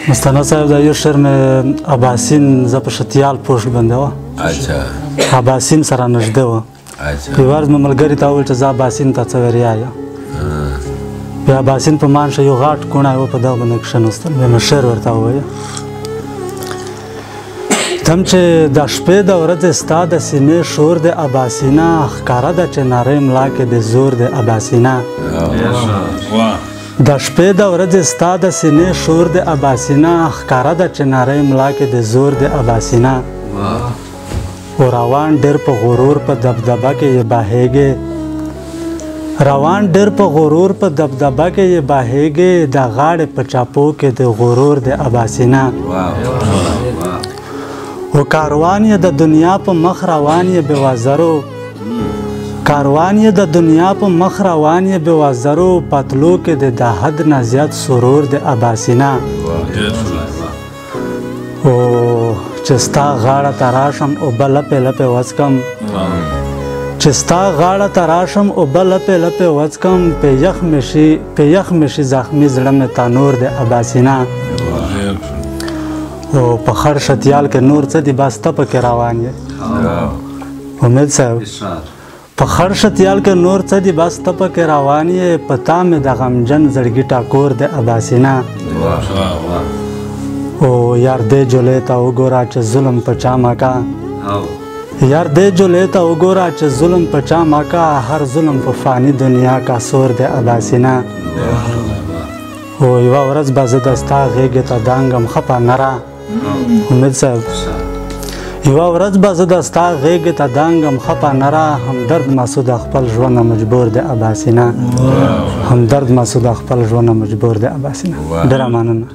مستانه صاحب دا یو شعر مې اباسین زه په شتیال پوسټ باندې وه اباسین سره نږدې وه یو ورځ مې ملګري ته وویل چې زه اباسین ته څه وریا یم بیا اباسین په مانشه یو غاټ کوڼی و په دغه باندې کښېناستل بیا مې شعر ورته ووایه تم چې د شپې د ورځې ستا د سینې شور د اباسینه ښکاره ده چې نرۍ ملا کې د زور د اباسینه د شپې د ورځې ستا د سینې شور د اباسینه ښکاره ده چې نرۍ ملا کې د زور د اباسینه و روان ډېر په غرور په دبدبه کې یې بهیږې روان ډېر په غرور په دبدبه کې یې بهیږې د غاړې په چاپو کې د غرور د اباسینه و کاروان یې د دنیا په مخ روان یې بېوزرو کاروان یې د دنیا په مخ روان یې بېوزرو پتلو کې د حد نه زیات سرور د اباسینه او چې ستا غاړه ته راشم اوبه لپې لپې وڅکم چې ستا غاړه ته راشم اوبه لپې لپې وڅکم په یخ مې شي زخمي زړه مې تنور د اباسینه او په خړ شتیال کې نور څه دي بس ته پکې روان یې امید صاحب په خړ شتیال کې نور څه دي بس ته پکې روان یې په تا مې د غمجن زړګي ټاکور د اباسینه او یار دې جولې ته وګوره چې ظلم په چا مکا یار دې جولې ته وګوره چې ظلم په چا مکا هر ظلم په فانی دنیا کا سور د اباسینه او یوه ورځ به زه د ستا غېږې ته دانګم خپه نه را امید صاحب یوه ورځ به زه د ستا غېږې ته دانګم خپه نه را همدرد مسعود خپل ژوند مجبور د اباسینه همدرد مسعود خپل ژوند مجبور د اباسینه ډېره مننه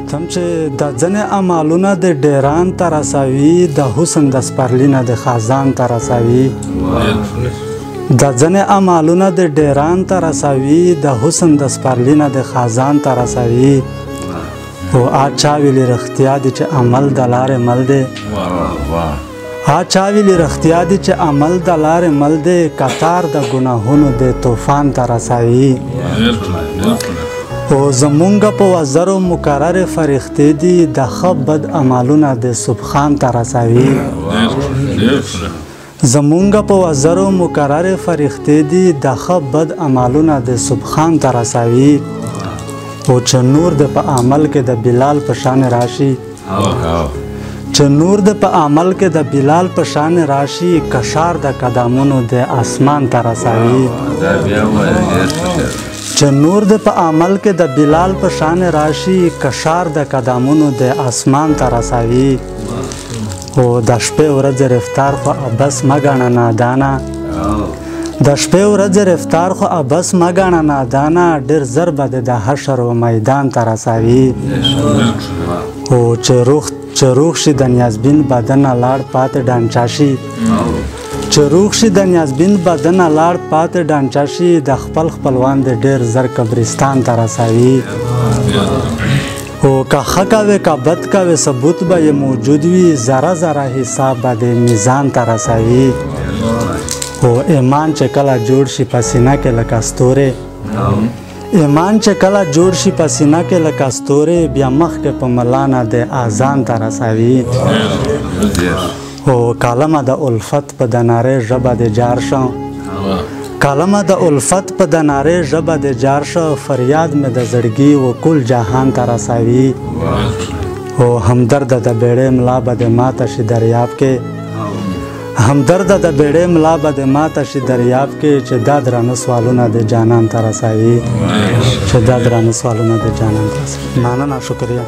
تم چې د ځنې عملونه د ډیران ته رسوي د حسن د سپرلي نه د خزان ته رسوي د ځنې عملونه د ډیران ته رسوي د حسن د سپرلي نه د خزان ته رسوي او چا ویلي رښتیا دي چې عمل د لارې مل دی چا ویلي رښتیا دي چې عمل د لارې مل دی کتار د ګناهونو د طوفان ته رسوي او زمونږ په وزرو مقررې فرښتې دي د ښه بد عملونه د سبحان ته رسوي زمونږ په وزرو مقررې فرښتې دي د ښه بد عملونه د سبحان ته رسوي او چې نور د په عمل کې د بلال په شان راشي چې نور د په عمل کې د بلال په شان راشي کشار د قدمونو د اسمان ته رسوي چې نور د په عمل کې د بلال په شان راشي کشار د قدمونو د اسمان ته رسوي او د شپې ورځې رفتار خو ابس مه ګڼه نادانه د شپې ورځې رفتار خو ابس مه ګڼه نادانه ډېر ژر به د حشر و میدان ته رسوي او چې روغ شي د نیازبین بدنه لاړ پاتې ډانچا شي چې روغ شي د نیازبین بدنه لاړ پاتې ډانچا شي د خپل خپلوان د ډېر ژر قبرستان ته رسوي او که ښه کوې که بد کوې ثبوت به یې موجود وي ذره ذره حساب به د میزان ته رسوي او ایمان چې کله جوړ شي په سینه کې لکه ستورې ایمان چې کله جوړ شي په سینه کې لکه ستورې بیا مخکې په ملانه د اذان ته رسوي او کلمه د الفت په د نارې ژبه د جار شه کلمه د الفت په د نارې ژبه د جار شه فریاد مې د زړګي و کل جهان ته رسوي او همدرد د بیړۍ ملا به د ماته شي دریاب کې همدرد د بیړۍ ملا به د ماته شي دریاب کې چې دا درانه سوالونه د جانان ته رسوي چې دا درانه سوالونه د جانان ته رسوي مننه شکریه